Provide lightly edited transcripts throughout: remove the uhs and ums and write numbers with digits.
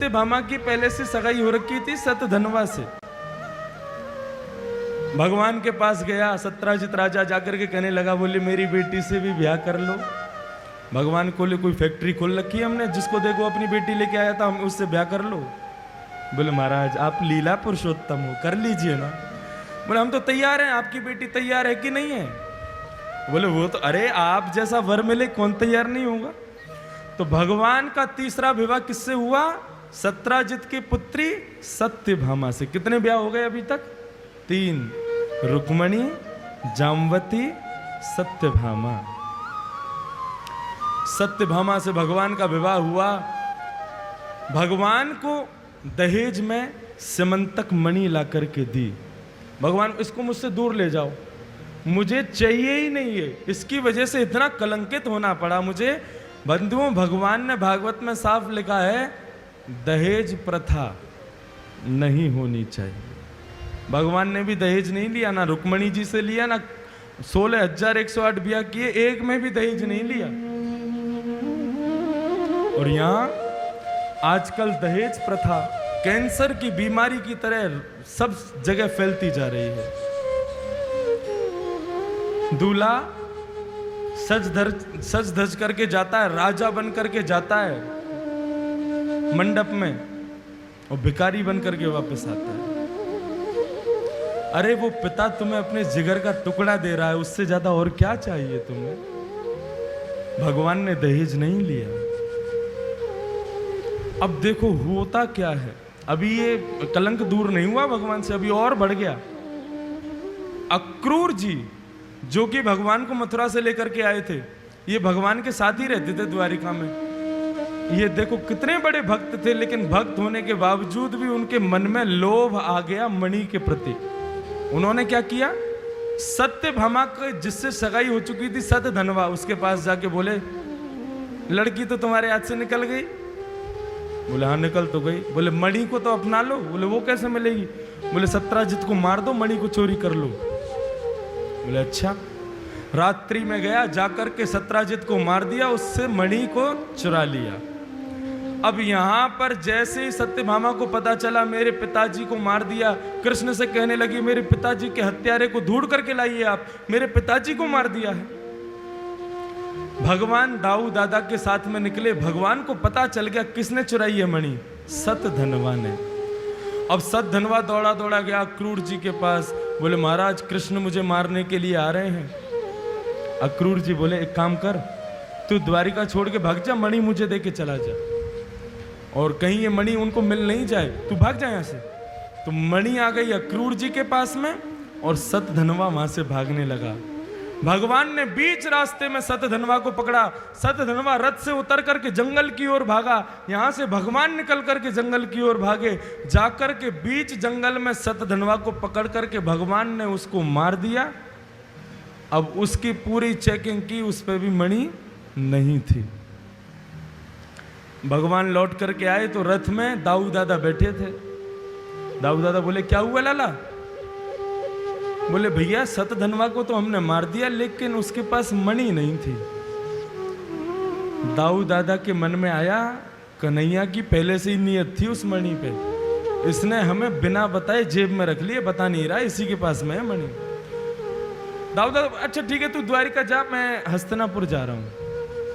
सत्यभामा की पहले से सगाई हो रखी थी सतधनवा से। भगवान के पास गया, सत्राजित राजा जाकर के कहने लगा, बोले मेरी बेटी से भी ब्याह कर लो। भगवान को कोई फैक्ट्री खोल रखी है हमने, जिसको देखो अपनी बेटी लेके आया था, हम उससे ब्याह कर लो। बोले महाराज आप लीला पुरुषोत्तम हो, कर लीजिए ना। बोले हम तो तैयार हैं, आपकी बेटी तैयार है कि नहीं है? बोले वो तो, अरे आप जैसा वर मिले कौन तैयार नहीं होगा। तो भगवान का तीसरा विवाह किससे हुआ? सत्राजित की पुत्री सत्यभामा से। कितने ब्याह हो गए अभी तक? 3। रुक्मणी, जामवती, सत्यभामा। सत्यभामा से भगवान का विवाह हुआ। भगवान को दहेज में सिमंतक मणि ला करके दी। भगवान इसको मुझसे दूर ले जाओ, मुझे चाहिए ही नहीं है। इसकी वजह से इतना कलंकित होना पड़ा मुझे। बंधुओं, भगवान ने भागवत में साफ लिखा है, दहेज प्रथा नहीं होनी चाहिए। भगवान ने भी दहेज नहीं लिया, ना रुक्मणी जी से लिया, ना 16,108 ब्याह किए, एक में भी दहेज नहीं लिया। और यहां आजकल दहेज प्रथा कैंसर की बीमारी की तरह सब जगह फैलती जा रही है। दूल्हा सज धज करके जाता है, राजा बन करके जाता है मंडप में, और भिखारी बन करके वापस आता है। अरे वो पिता तुम्हें अपने जिगर का टुकड़ा दे रहा है, उससे ज्यादा और क्या चाहिए तुम्हें? भगवान ने दहेज नहीं लिया। अब देखो होता क्या है, अभी ये कलंक दूर नहीं हुआ भगवान से, अभी और बढ़ गया। अक्रूर जी जो कि भगवान को मथुरा से लेकर के आए थे, ये भगवान के साथ ही रहते थे द्वारिका में। ये देखो कितने बड़े भक्त थे, लेकिन भक्त होने के बावजूद भी उनके मन में लोभ आ गया मणि के प्रति। उन्होंने क्या किया? सत्यभामा के जिससे सगाई हो चुकी थी सतधनवा, उसके पास जाके बोले, लड़की तो तुम्हारे हाथ से निकल गई। बोले हाँ निकल तो गई। बोले मणि को तो अपना लो। बोले वो कैसे मिलेगी? बोले सत्राजित को मार दो, मणि को चोरी कर लो। बोले अच्छा। रात्रि में गया, जाकर के सत्राजित को मार दिया, उससे मणि को चुरा लिया। अब यहां पर जैसे ही सत्यभामा को पता चला मेरे पिताजी को मार दिया, कृष्ण से कहने लगी, मेरे पिताजी के हत्यारे को ढूंढ करके लाइए, आप मेरे पिताजी को मार दिया है। भगवान दाऊ दादा के साथ में निकले। भगवान को पता चल गया किसने चुराई है मणि, सतधनवा ने। अब सतधनवा दौड़ा दौड़ा गया अक्रूर जी के पास। बोले महाराज कृष्ण मुझे मारने के लिए आ रहे हैं। अक्रूर जी बोले एक काम कर, तू द्वारिका छोड़ के भाग जा, मणि मुझे दे के चला जा, और कहीं ये मणि उनको मिल नहीं जाए, तू भाग जा यहां से। तो मणि आ गई अक्रूर जी के पास में, और सतधनवा वहां से भागने लगा। भगवान ने बीच रास्ते में सतधनवा को पकड़ा। सतधनवा रथ से उतर करके जंगल की ओर भागा। यहां से भगवान निकल करके जंगल की ओर भागे। जाकर के बीच जंगल में सतधनवा को पकड़ करके भगवान ने उसको मार दिया। अब उसकी पूरी चेकिंग की, उस पर भी मणि नहीं थी। भगवान लौट करके आए तो रथ में दाऊ दादा बैठे थे। दाऊ दादा बोले क्या हुआ लाला? बोले भैया सतधनवा को तो हमने मार दिया, लेकिन उसके पास मणि नहीं थी। दाऊ दादा के मन में आया, कन्हैया की पहले से ही नियत थी उस मणि पे, इसने हमें बिना बताए जेब में रख लिया, बता नहीं रहा इसी के पास में है मणि। दाऊ दादा अच्छा ठीक है तू द्वारिका जा, मैं हस्तिनापुर जा रहा हूं।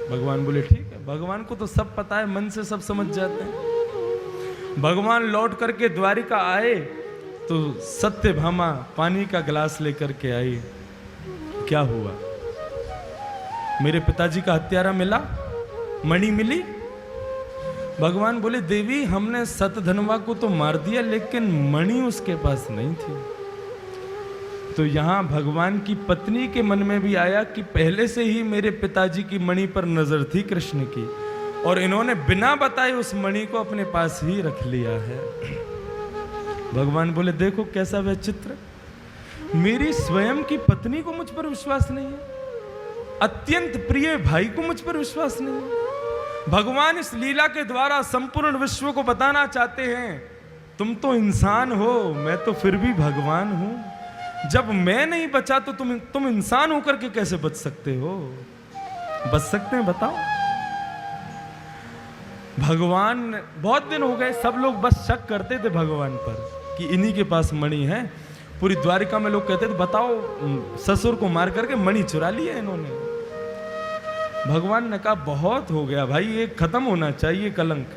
भगवान बोले ठीक है। भगवान को तो सब पता है, मन से सब समझ जाते हैं। भगवान लौट करके द्वारिका आए तो सत्यभामा पानी का गिलास लेकर के आई। क्या हुआ? मेरे पिताजी का हत्यारा मिला, मणि मिली। भगवान बोले देवी हमने सतधनवा को तो मार दिया, लेकिन मणि उसके पास नहीं थी। तो यहां भगवान की पत्नी के मन में भी आया कि पहले से ही मेरे पिताजी की मणि पर नजर थी कृष्ण की, और इन्होंने बिना बताए उस मणि को अपने पास ही रख लिया है। भगवान बोले देखो कैसा विचित्र, मेरी स्वयं की पत्नी को मुझ पर विश्वास नहीं है, अत्यंत प्रिय भाई को मुझ पर विश्वास नहीं है। भगवान इस लीला के द्वारा संपूर्ण विश्व को बताना चाहते हैं, तुम तो इंसान हो, मैं तो फिर भी भगवान हूं। जब मैं नहीं बचा तो तुम इंसान होकर के कैसे बच सकते हो? बच सकते हैं बताओ? भगवान, बहुत दिन हो गए, सब लोग बस शक करते थे भगवान पर कि इन्हीं के पास मणि है। पूरी द्वारिका में लोग कहते थे बताओ ससुर को मार करके मणि चुरा लिया इन्होंने। भगवान ने कहा बहुत हो गया भाई, ये खत्म होना चाहिए कलंक।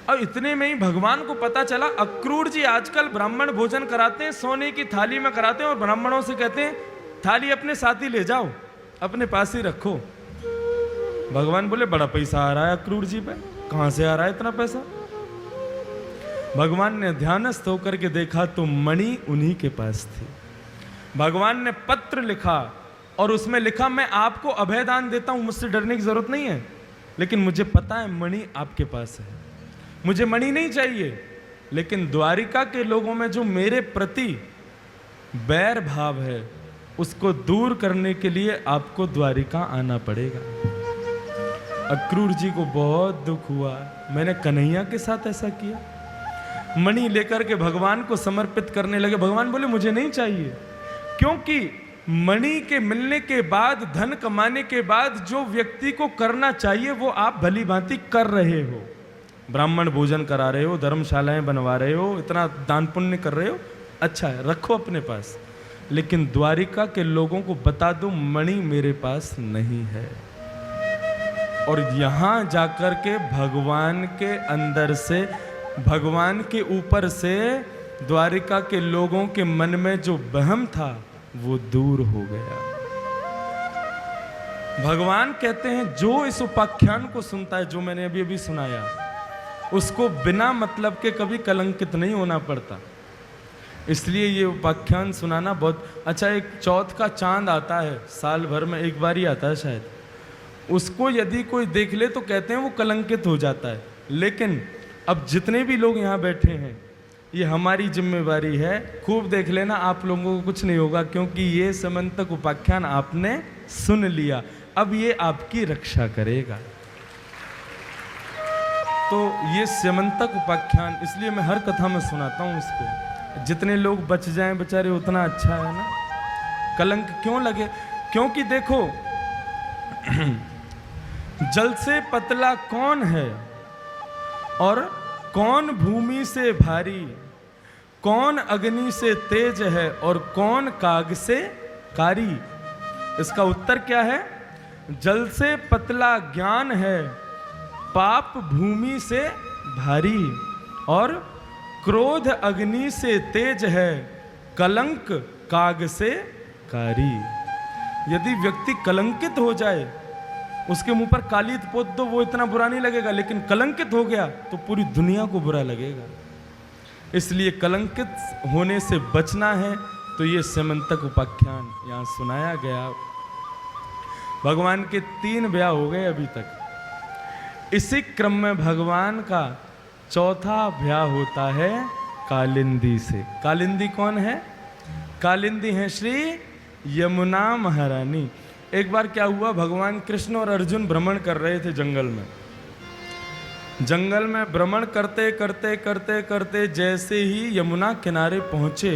और इतने में ही भगवान को पता चला अक्रूर जी आजकल ब्राह्मण भोजन कराते हैं, सोने की थाली में कराते हैं और ब्राह्मणों से कहते हैं थाली अपने साथ ही ले जाओ, अपने पास ही रखो। भगवान बोले बड़ा पैसा आ रहा है अक्रूर जी पे, कहां से आ रहा है इतना पैसा? भगवान ने ध्यानस्थ होकर के देखा तो मणि उन्हीं के पास थी। भगवान ने पत्र लिखा और उसमें लिखा मैं आपको अभय दान देता हूं, मुझसे डरने की जरूरत नहीं है, लेकिन मुझे पता है मणि आपके पास है, मुझे मणि नहीं चाहिए, लेकिन द्वारिका के लोगों में जो मेरे प्रति बैर भाव है उसको दूर करने के लिए आपको द्वारिका आना पड़ेगा। अक्रूर जी को बहुत दुख हुआ, मैंने कन्हैया के साथ ऐसा किया। मणि लेकर के भगवान को समर्पित करने लगे। भगवान बोले मुझे नहीं चाहिए, क्योंकि मणि के मिलने के बाद, धन कमाने के बाद जो व्यक्ति को करना चाहिए वो आप भली भांति कर रहे हो। ब्राह्मण भोजन करा रहे हो, धर्मशालाएं बनवा रहे हो, इतना दान पुण्य कर रहे हो, अच्छा है, रखो अपने पास, लेकिन द्वारिका के लोगों को बता दो मणि मेरे पास नहीं है। और यहां जाकर के भगवान के अंदर से, भगवान के ऊपर से द्वारिका के लोगों के मन में जो वहम था वो दूर हो गया। भगवान कहते हैं जो इस उपाख्यान को सुनता है, जो मैंने अभी अभी सुनाया, उसको बिना मतलब के कभी कलंकित नहीं होना पड़ता। इसलिए ये उपाख्यान सुनाना बहुत अच्छा। एक चौथ का चांद आता है, साल भर में एक बार ही आता है शायद, उसको यदि कोई देख ले तो कहते हैं वो कलंकित हो जाता है। लेकिन अब जितने भी लोग यहाँ बैठे हैं, ये हमारी जिम्मेवारी है, खूब देख लेना, आप लोगों को कुछ नहीं होगा, क्योंकि ये समंतक उपाख्यान आपने सुन लिया, अब ये आपकी रक्षा करेगा। तो ये समंतक उपाख्यान इसलिए मैं हर कथा में सुनाता हूँ इसको, जितने लोग बच जाएं बेचारे उतना अच्छा है ना। कलंक क्यों लगे? क्योंकि देखो जल से पतला कौन है और कौन भूमि से भारी, कौन अग्नि से तेज है और कौन काग से कारी। इसका उत्तर क्या है? जल से पतला ज्ञान है, पाप भूमि से भारी, और क्रोध अग्नि से तेज है, कलंक काग से कारी। यदि व्यक्ति कलंकित हो जाए, उसके मुंह पर काली पोत दो, वो इतना बुरा नहीं लगेगा, लेकिन कलंकित हो गया तो पूरी दुनिया को बुरा लगेगा। इसलिए कलंकित होने से बचना है तो ये समंतक उपाख्यान यहाँ सुनाया गया। भगवान के 3 ब्याह हो गए अभी तक। इसी क्रम में भगवान का चौथा ब्याह होता है कालिंदी से। कालिंदी कौन है? कालिंदी है श्री यमुना महारानी। एक बार क्या हुआ, भगवान कृष्ण और अर्जुन भ्रमण कर रहे थे जंगल में। जंगल में भ्रमण करते करते करते करते जैसे ही यमुना किनारे पहुंचे,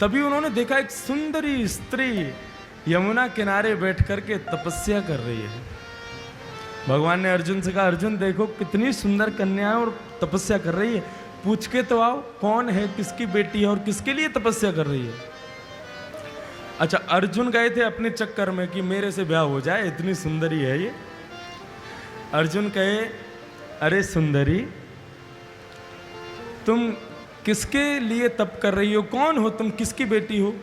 तभी उन्होंने देखा एक सुंदरी स्त्री यमुना किनारे बैठ करके तपस्या कर रही है। भगवान ने अर्जुन से कहा, अर्जुन देखो कितनी सुंदर कन्या है और तपस्या कर रही है, पूछ के तो आओ कौन है, किसकी बेटी है और किसके लिए तपस्या कर रही है। अच्छा, अर्जुन गए थे अपने चक्कर में कि मेरे से ब्याह हो जाए, इतनी सुंदरी है ये। अर्जुन कहे, अरे सुंदरी, तुम किसके लिए तप कर रही हो, कौन हो तुम, किसकी बेटी हो?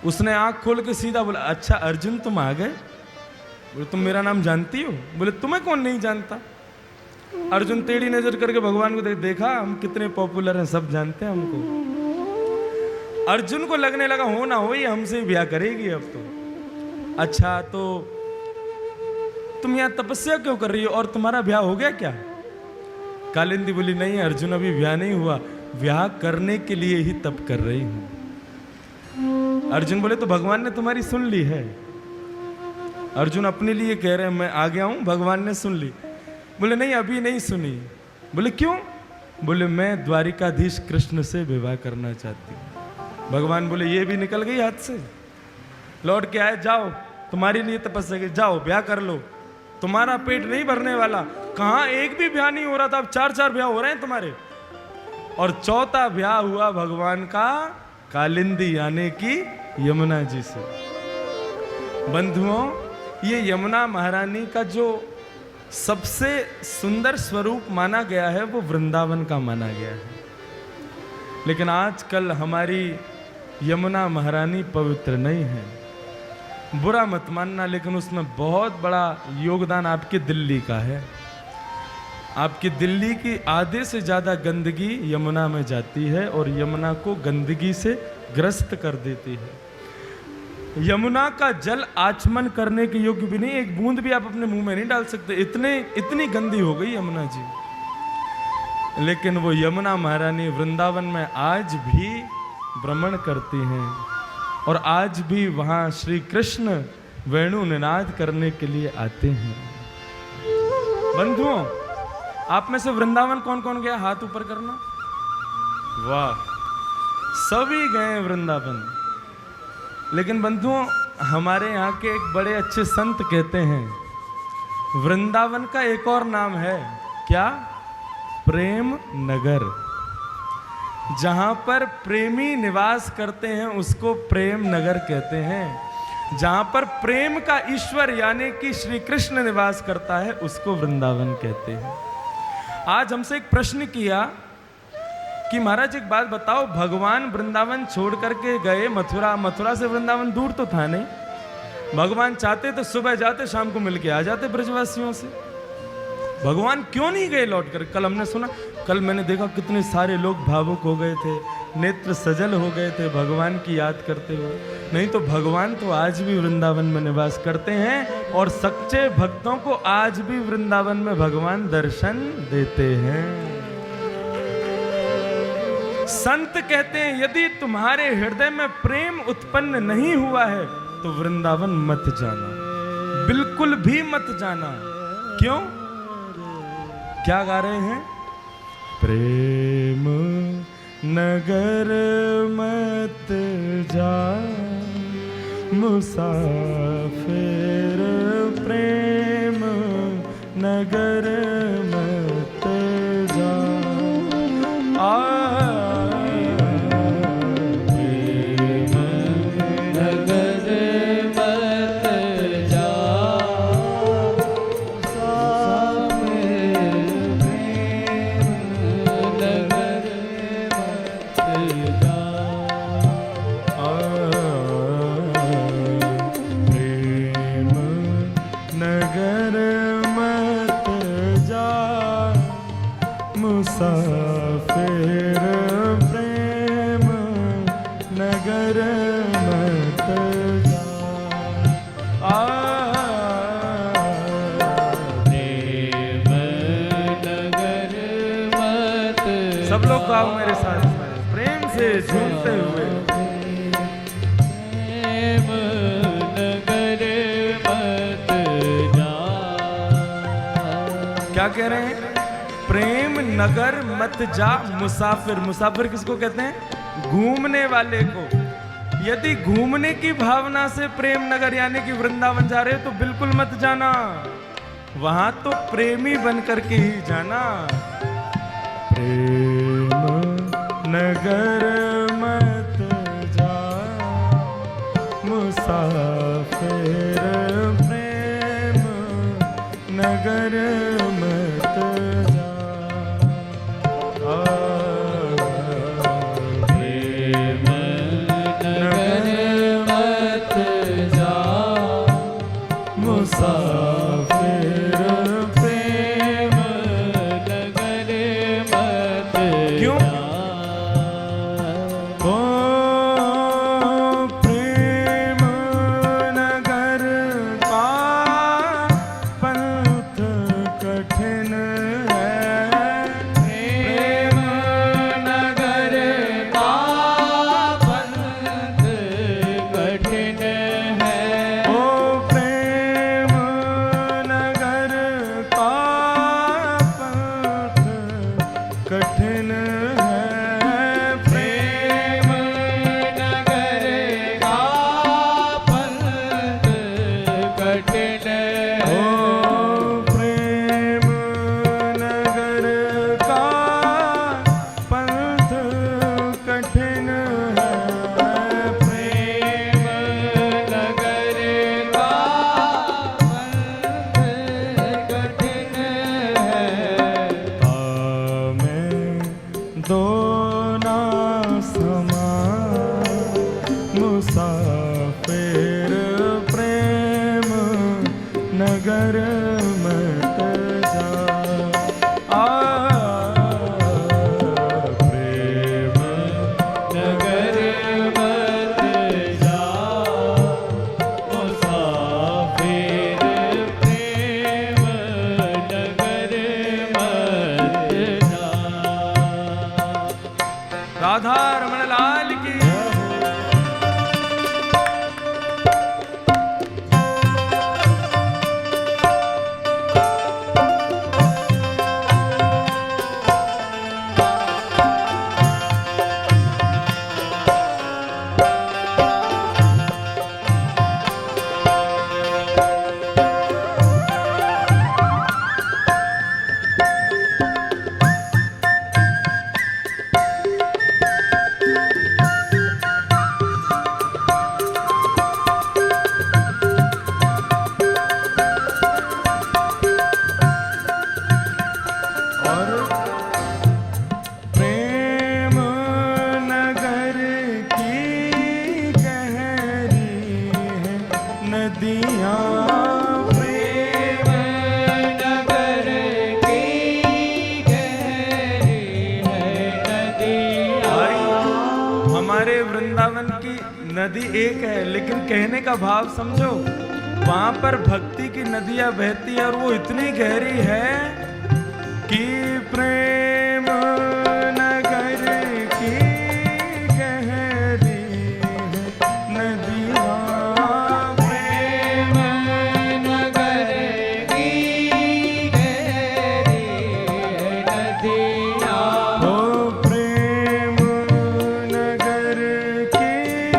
उसने आंख खोल के सीधा बोला, अच्छा अर्जुन तुम आ गए, बोले तुम मेरा नाम जानती हो? बोले तुम्हें कौन नहीं जानता। अर्जुन टेढ़ी नजर करके भगवान को देखा, हम कितने पॉपुलर हैं, सब जानते हैं हमको। अर्जुन को लगने लगा हो ना हो ये हमसे ब्याह करेगी अब तो। अच्छा तो तुम यहाँ तपस्या क्यों कर रही हो और तुम्हारा ब्याह हो गया क्या? कालिंदी बोली, नहीं अर्जुन अभी ब्याह नहीं हुआ, ब्याह करने के लिए ही तप कर रही हूं। अर्जुन बोले, तो भगवान ने तुम्हारी सुन ली है? अर्जुन अपने लिए कह रहे हैं, मैं आ गया हूं, भगवान ने सुन ली। बोले नहीं अभी नहीं सुनी। बोले क्यों? बोले मैं द्वारिकाधीश कृष्ण से विवाह करना चाहती हूँ। भगवान बोले ये भी निकल गई हाथ से, लौट के आए, जाओ तुम्हारे लिए तपस्या की, जाओ ब्याह कर लो, तुम्हारा पेट नहीं भरने वाला, कहाँ एक भी ब्याह नहीं हो रहा था, अब 4-4 ब्याह हो रहे हैं तुम्हारे। और चौथा ब्याह हुआ भगवान का कालिंदी यानी कि यमुना जी से। बंधुओं, ये यमुना महारानी का जो सबसे सुंदर स्वरूप माना गया है वो वृंदावन का माना गया है। लेकिन आजकल हमारी यमुना महारानी पवित्र नहीं है, बुरा मत मानना, लेकिन उसमें बहुत बड़ा योगदान आपकी दिल्ली का है। आपकी दिल्ली की आधे से ज़्यादा गंदगी यमुना में जाती है और यमुना को गंदगी से ग्रस्त कर देती है। यमुना का जल आचमन करने के योग्य भी नहीं, एक बूंद भी आप अपने मुंह में नहीं डाल सकते, इतनी गंदी हो गई यमुना जी। लेकिन वो यमुना महारानी वृंदावन में आज भी भ्रमण करती हैं और आज भी वहाँ श्री कृष्ण वेणु निनाद करने के लिए आते हैं। बंधुओं, आप में से वृंदावन कौन कौन गया? हाथ ऊपर करना। वाह, सभी गए वृंदावन। लेकिन बंधुओं, हमारे यहाँ के एक बड़े अच्छे संत कहते हैं वृंदावन का एक और नाम है, क्या? प्रेम नगर। जहाँ पर प्रेमी निवास करते हैं उसको प्रेम नगर कहते हैं। जहाँ पर प्रेम का ईश्वर यानी कि श्री कृष्ण निवास करता है उसको वृंदावन कहते हैं। आज हमसे एक प्रश्न किया कि महाराज एक बात बताओ, भगवान वृंदावन छोड़ करके गए मथुरा, मथुरा से वृंदावन दूर तो था नहीं, भगवान चाहते तो सुबह जाते शाम को मिलके आ जाते ब्रजवासियों से, भगवान क्यों नहीं गए लौट कर? कल हमने सुना, कल मैंने देखा कितने सारे लोग भावुक हो गए थे, नेत्र सजल हो गए थे भगवान की याद करते हुए। नहीं तो भगवान तो आज भी वृंदावन में निवास करते हैं और सच्चे भक्तों को आज भी वृंदावन में भगवान दर्शन देते हैं। संत कहते हैं यदि तुम्हारे हृदय में प्रेम उत्पन्न नहीं हुआ है तो वृंदावन मत जाना, बिल्कुल भी मत जाना। क्यों? क्या गा रहे हैं? प्रेम नगर मत जा मुसाफिर, प्रेम नगर मत जा। मुसाफिर प्रेम नगर मत जा। प्रेम नगर मत। सब लोग गाओ मेरे साथ प्रेम से झूमते हुए। प्रेम नगर मत जा। क्या कह रहे हैं? प्रेम नगर मत जा मुसाफिर। मुसाफिर किसको कहते हैं? घूमने वाले को। यदि घूमने की भावना से प्रेम नगर यानी कि वृंदावन जा रहे हो तो बिल्कुल मत जाना, वहां तो प्रेमी बन करके ही जाना। प्रेम नगर मत जा मुसाफिर, प्रेम नगर मत जा। मुसाफिर प्रेम नगर मत। क्यों? ओ प्रेम नगर का पंथ कठिन है। प्रेम नगर का पंथ कठिन है। कठिन है प्रेम नगर का पंथ कठिन है। ओ प्रेम राधा रमण लाल की। वृंदावन की नदी एक है, लेकिन कहने का भाव समझो, वहां पर भक्ति की नदियां बहती है और वो इतनी गहरी है कि प्रेम नगर की गहरी है नदियां, प्रेम नगर की गहरी है नदियां, ओ प्रेम नगर नगर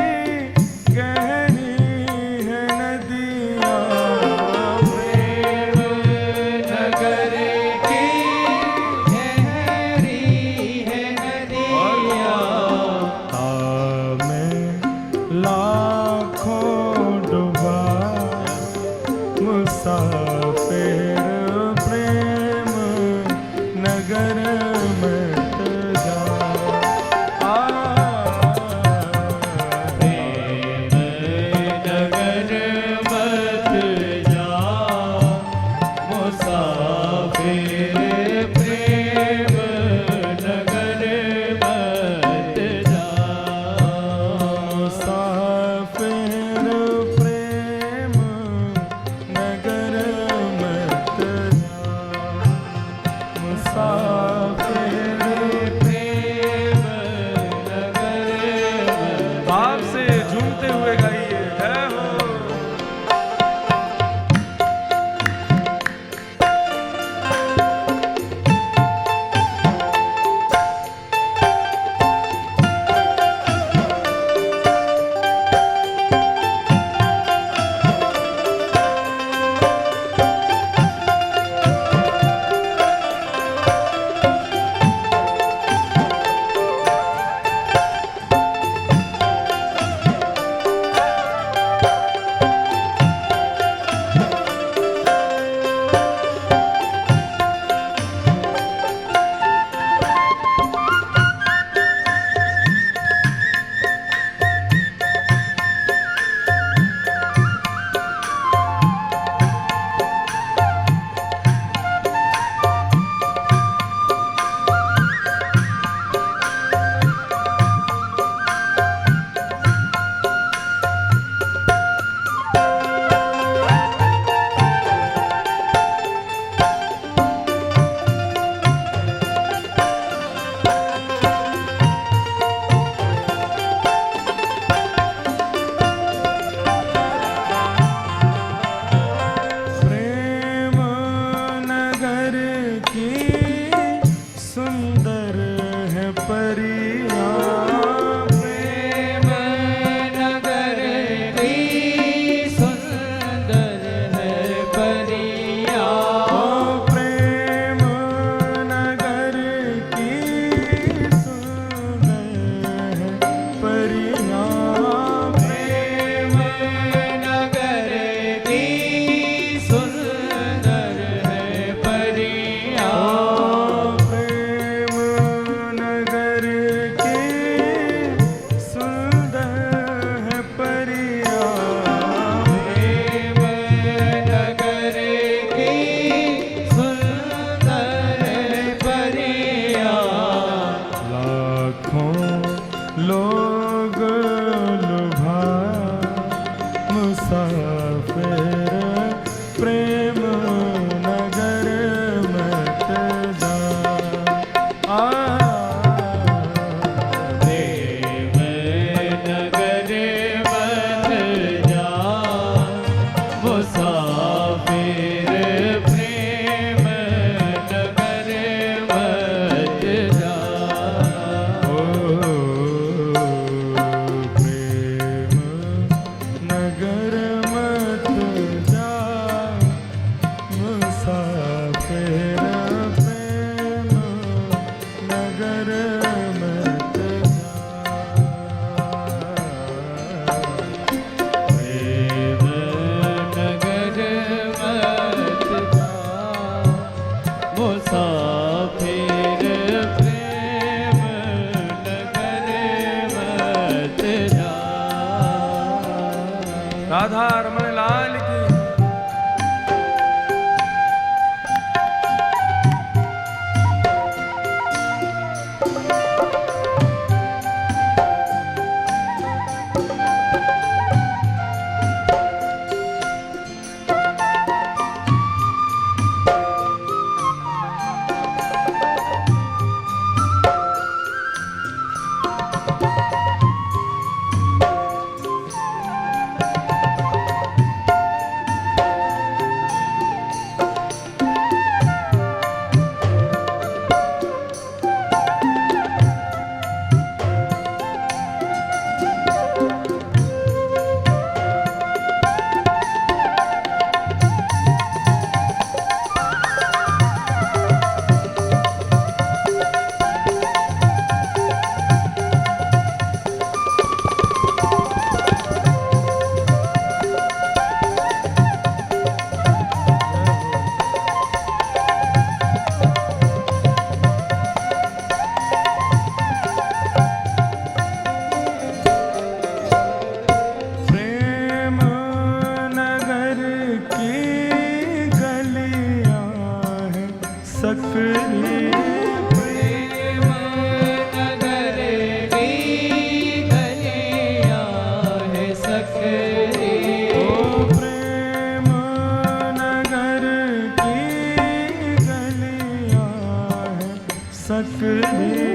सकरी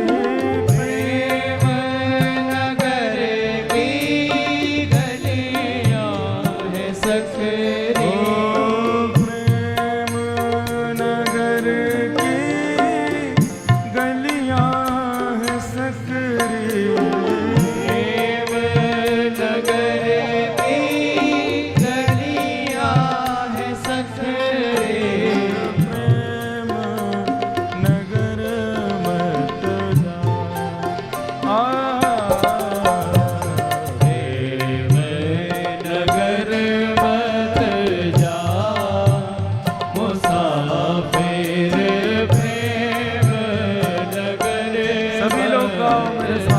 प्रेम नगर की गलियां है सकरी। प्रेम नगर की गलियां है सकरी। प्रेम नगर की गलियां है सकरी। प्रेम नगर मत जा प्रेम नगर मत जा मुसाफिर प्रेम नगर सभी लोग गाओ मेरे साथ।